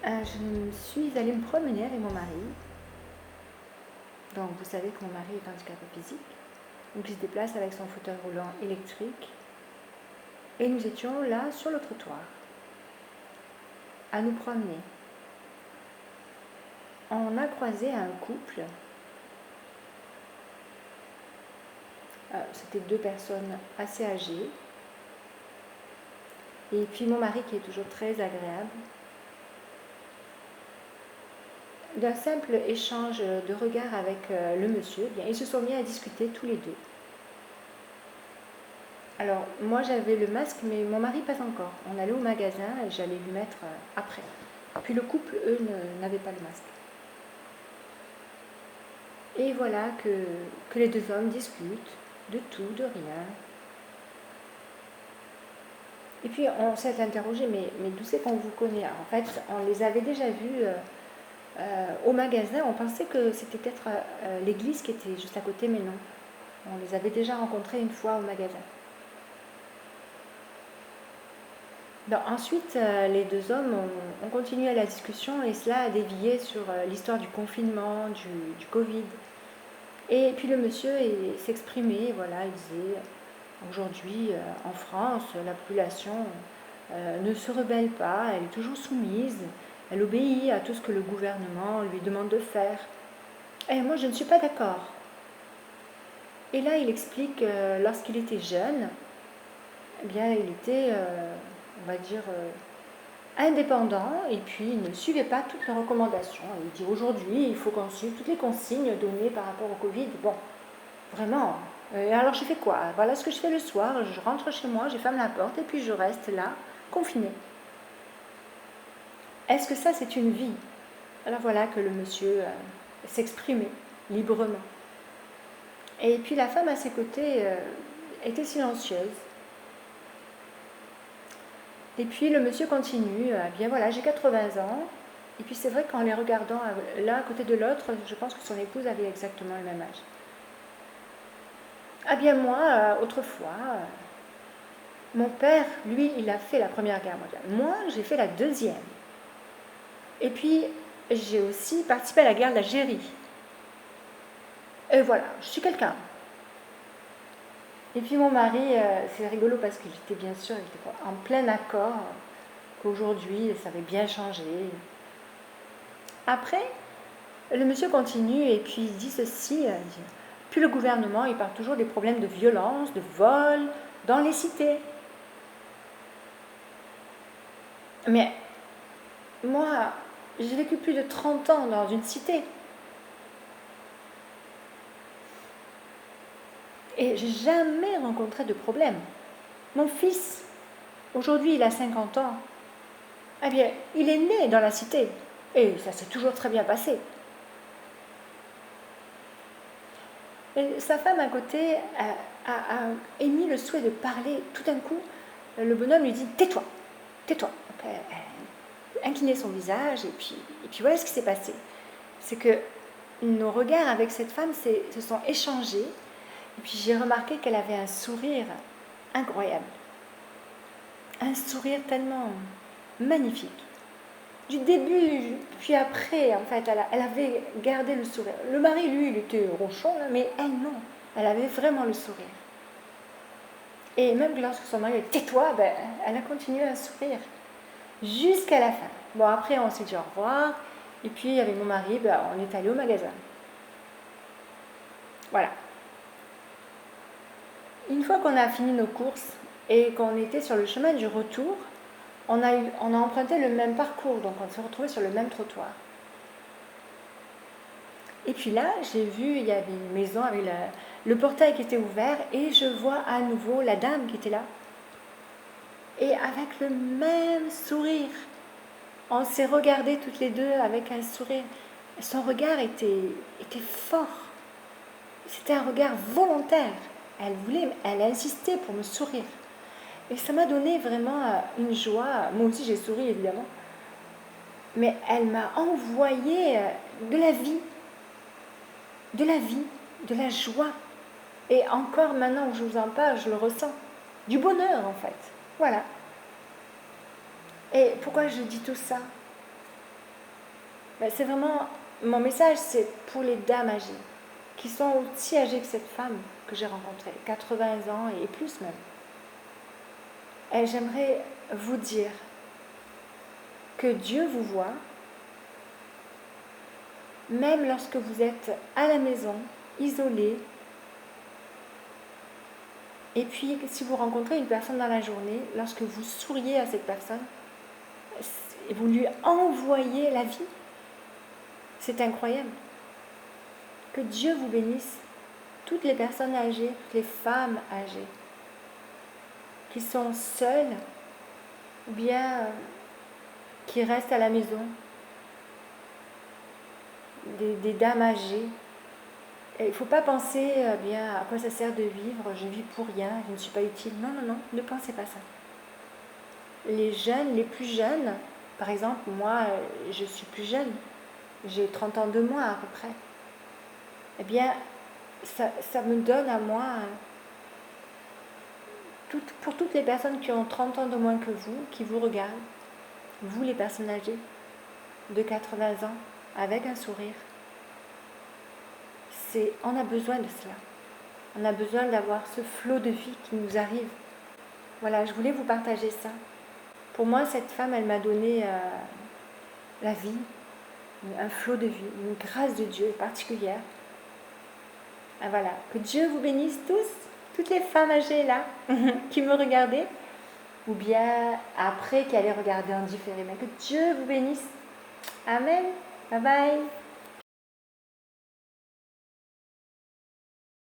Je suis allée me promener avec mon mari. Donc vous savez que mon mari est handicapé physique. Donc il se déplace avec son fauteuil roulant électrique. Et nous étions là sur le trottoir, à nous promener. On a croisé un couple. C'était deux personnes assez âgées. Et puis mon mari qui est toujours très agréable. D'un simple échange de regards avec le monsieur, bien, ils se sont mis à discuter tous les deux. Alors, moi j'avais le masque, mais mon mari pas encore. On allait au magasin et j'allais lui mettre après. Puis le couple, eux, n'avaient pas le masque. Et voilà que les deux hommes discutent de tout, de rien. Et puis on s'est interrogé, mais d'où c'est qu'on vous connaît? En fait, on les avait déjà vus au magasin. On pensait que c'était peut-être l'église qui était juste à côté, mais non. On les avait déjà rencontrés une fois au magasin. Donc, ensuite, les deux hommes ont continué la discussion et cela a dévié sur l'histoire du confinement, du Covid. Et puis le monsieur s'exprimait, voilà, il disait aujourd'hui en France, la population ne se rebelle pas, elle est toujours soumise, elle obéit à tout ce que le gouvernement lui demande de faire. Et moi, je ne suis pas d'accord. Et là, il explique que lorsqu'il était jeune, eh bien, il était, on va dire, indépendant et puis il ne suivait pas toutes les recommandations. Il dit aujourd'hui, il faut qu'on suive toutes les consignes données par rapport au Covid. Bon, vraiment. Alors je fais quoi? Voilà ce que je fais le soir, je rentre chez moi, je ferme la porte et puis je reste là, confinée. Est-ce que ça c'est une vie? Alors voilà que le monsieur s'exprimait librement. Et puis la femme à ses côtés était silencieuse. Et puis le monsieur continue, bien voilà, j'ai 80 ans. Et puis c'est vrai qu'en les regardant l'un à côté de l'autre, je pense que son épouse avait exactement le même âge. Ah bien moi, autrefois, mon père, lui, il a fait la Première Guerre mondiale. Moi, j'ai fait la Deuxième. Et puis, j'ai aussi participé à la guerre d'Algérie. Et voilà, je suis quelqu'un. Et puis mon mari, c'est rigolo parce qu'il était bien sûr il était en plein accord qu'aujourd'hui, ça avait bien changé. Après, le monsieur continue et puis il dit ceci, puis le gouvernement, il parle toujours des problèmes de violence, de vol dans les cités. Mais moi, j'ai vécu plus de 30 ans dans une cité. Et j'ai jamais rencontré de problème. Mon fils, aujourd'hui il a 50 ans, eh bien, il est né dans la cité. Et ça s'est toujours très bien passé. Et sa femme à côté a émis le souhait de parler. Tout d'un coup, le bonhomme lui dit « Tais-toi, tais-toi ». Elle a incliné son visage et puis voilà ce qui s'est passé. C'est que nos regards avec cette femme se sont échangés. Et puis j'ai remarqué qu'elle avait un sourire incroyable. Un sourire tellement magnifique. Du début, puis après, en fait, elle avait gardé le sourire. Le mari, lui, il était ronchon, mais elle, non. Elle avait vraiment le sourire. Et même lorsque son mari dit « tais-toi », ben, elle a continué à sourire. Jusqu'à la fin. Bon, après, on s'est dit au revoir. Et puis, avec mon mari, ben, on est allé au magasin. Voilà. Une fois qu'on a fini nos courses et qu'on était sur le chemin du retour, on a emprunté le même parcours, donc on s'est retrouvés sur le même trottoir. Et puis là, j'ai vu, il y avait une maison avec le portail qui était ouvert et je vois à nouveau la dame qui était là. Et avec le même sourire. On s'est regardés toutes les deux avec un sourire. Son regard était fort. C'était un regard volontaire. Elle insistait pour me sourire. Et ça m'a donné vraiment une joie. Moi aussi, j'ai souri, évidemment. Mais elle m'a envoyé de la vie. De la vie, de la joie. Et encore maintenant que je vous en parle, je le ressens. Du bonheur, en fait. Voilà. Et pourquoi je dis tout ça? C'est vraiment, mon message, c'est pour les dames âgées, qui sont aussi âgées que cette femme que j'ai rencontrée, 80 ans et plus même. Et j'aimerais vous dire que Dieu vous voit, même lorsque vous êtes à la maison, isolé. Et puis, si vous rencontrez une personne dans la journée, lorsque vous souriez à cette personne, et vous lui envoyez la vie, c'est incroyable. Que Dieu vous bénisse, toutes les personnes âgées, toutes les femmes âgées, qui sont seules, ou bien qui restent à la maison, des dames âgées. Il ne faut pas penser bien à quoi ça sert de vivre, je vis pour rien, je ne suis pas utile. Non, non, non, ne pensez pas ça. Les jeunes, les plus jeunes, par exemple, moi, je suis plus jeune, j'ai 30 ans de moins à peu près. Eh bien, ça me donne à moi, pour toutes les personnes qui ont 30 ans de moins que vous, qui vous regardent, vous les personnes âgées, de 80 ans, avec un sourire, on a besoin de cela. On a besoin d'avoir ce flot de vie qui nous arrive. Voilà, je voulais vous partager ça. Pour moi, cette femme, elle m'a donné la vie, un flot de vie, une grâce de Dieu particulière. Et voilà, que Dieu vous bénisse tous, toutes les femmes âgées là, qui me regardaient, ou bien après qui allaient regarder en différé. Mais que Dieu vous bénisse. Amen. Bye bye.